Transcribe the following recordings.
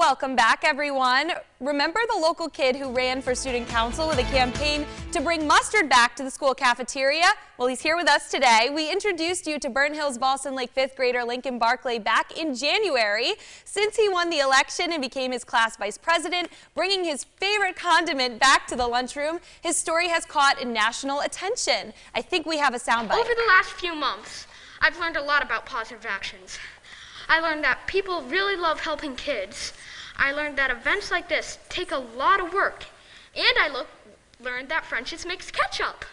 Welcome back, everyone. Remember the local kid who ran for student council with a campaign to bring mustard back to the school cafeteria? Well, he's here with us today. We introduced you to Burnt Hills Ballston Lake 5th grader Lincoln Barclay back in January. Since he won the election and became his class vice president, bringing his favorite condiment back to the lunchroom, his story has caught national attention. I think we have a soundbite. Over the last few months, I've learned a lot about positive actions. I learned that people really love helping kids. I learned that events like this take a lot of work. And I learned that French's makes ketchup.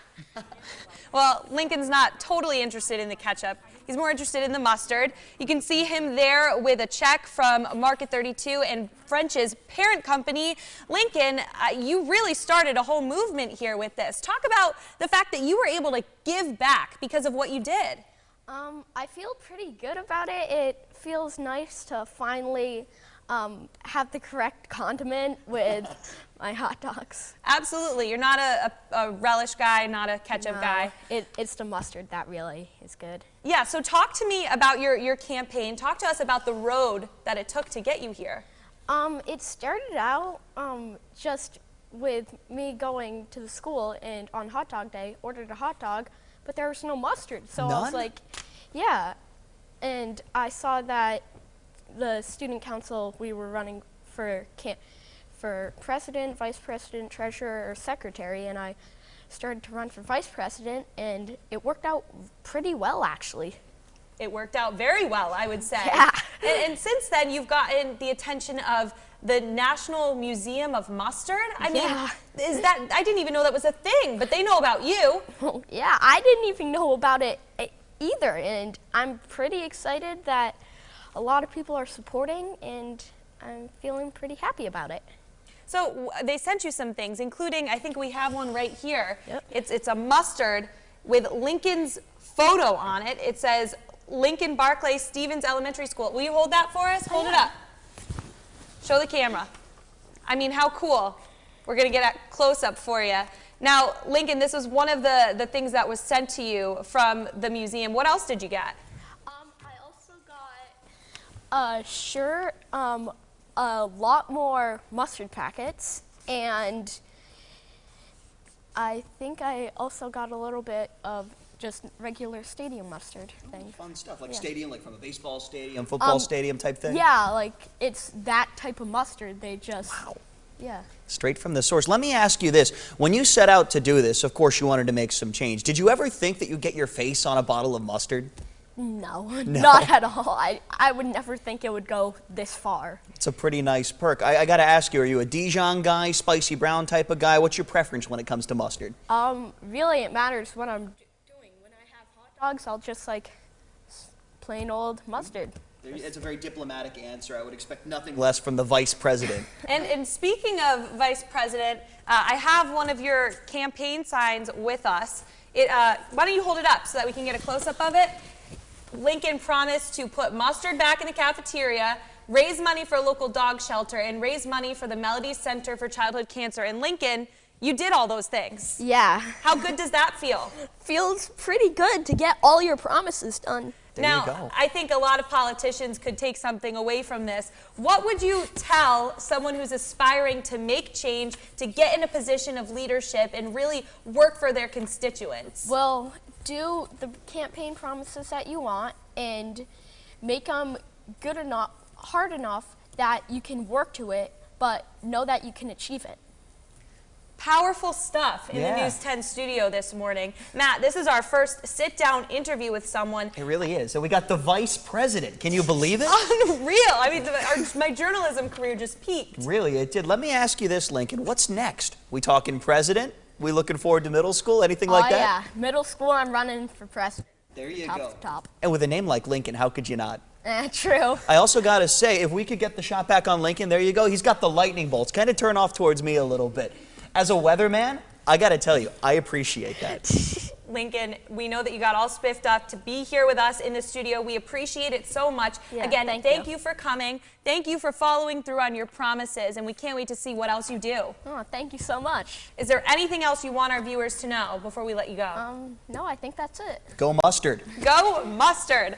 Well, Lincoln's not totally interested in the ketchup. He's more interested in the mustard. You can see him there with a check from Market 32 and French's parent company. Lincoln, you really started a whole movement here with this. Talk about the fact that you were able to give back because of what you did. I feel pretty good about it. It feels nice to finally have the correct condiment with my hot dogs. Absolutely. You're not a relish guy, not a ketchup guy. It's the mustard that really is good. Yeah, so talk to me about your campaign. Talk to us about the road that it took to get you here. It started out just with me going to the school and on hot dog day, ordered a hot dog, but there was no mustard. So None? I was like, yeah. And I saw that the student council, we were running for president, vice president, treasurer, or secretary, and I started to run for vice president, and it worked out pretty well, actually. It worked out very well, I would say. Yeah. And since then, you've gotten the attention of the National Museum of Mustard. I mean, I didn't even know that was a thing, but they know about you. Well, yeah, I didn't even know about it either, and I'm pretty excited that a lot of people are supporting, and I'm feeling pretty happy about it. So they sent you some things, including, I think we have one right here. Yep. It's a mustard with Lincoln's photo on it. It says Lincoln Barclay Stevens Elementary School. Will you hold that for us? Hold it up. Show the camera. I mean, how cool. We're going to get a close-up for you. Now, Lincoln, this was one of the things that was sent to you from the museum. What else did you get? I also got a shirt, a lot more mustard packets, and I think I also got a little bit of just regular stadium mustard thing. Fun stuff, like stadium, like from a baseball stadium, football stadium type thing? Yeah, like it's that type of mustard. They just, yeah. Straight from the source. Let me ask you this. When you set out to do this, of course you wanted to make some change. Did you ever think that you'd get your face on a bottle of mustard? No, not at all. I would never think it would go this far. It's a pretty nice perk. I got to ask you, are you a Dijon guy, spicy brown type of guy? What's your preference when it comes to mustard? Really, it matters what I'm doing. When I have hot dogs, I'll just like plain old mustard. It's a very diplomatic answer. I would expect nothing less from the vice president. And speaking of vice president, I have one of your campaign signs with us. Why don't you hold it up so that we can get a close-up of it? Lincoln promised to put mustard back in the cafeteria, raise money for a local dog shelter, and raise money for the Melody Center for Childhood Cancer. And Lincoln, you did all those things. Yeah. How good does that feel? Feels pretty good to get all your promises done. There you go. I think a lot of politicians could take something away from this. What would you tell someone who's aspiring to make change, to get in a position of leadership and really work for their constituents? Well, do the campaign promises that you want and make them good enough, hard enough that you can work to it, but know that you can achieve it. Powerful stuff in the News 10 studio this morning. Matt, this is our first sit-down interview with someone. It really is. So we got the vice president. Can you believe it? Unreal. I mean, my journalism career just peaked. Really, it did. Let me ask you this, Lincoln. What's next? We talking president? We looking forward to middle school? Anything like that? Oh, yeah. Middle school, I'm running for president. There you top go. To top. And with a name like Lincoln, how could you not? True. I also got to say, if we could get the shot back on Lincoln, there you go. He's got the lightning bolts. Kind of turn off towards me a little bit. As a weatherman, I got to tell you, I appreciate that. Lincoln, we know that you got all spiffed up to be here with us in the studio. We appreciate it so much. Yeah, Again, thank you for coming. Thank you for following through on your promises, and we can't wait to see what else you do. Oh, thank you so much. Is there anything else you want our viewers to know before we let you go? No, I think that's it. Go mustard. Go mustard.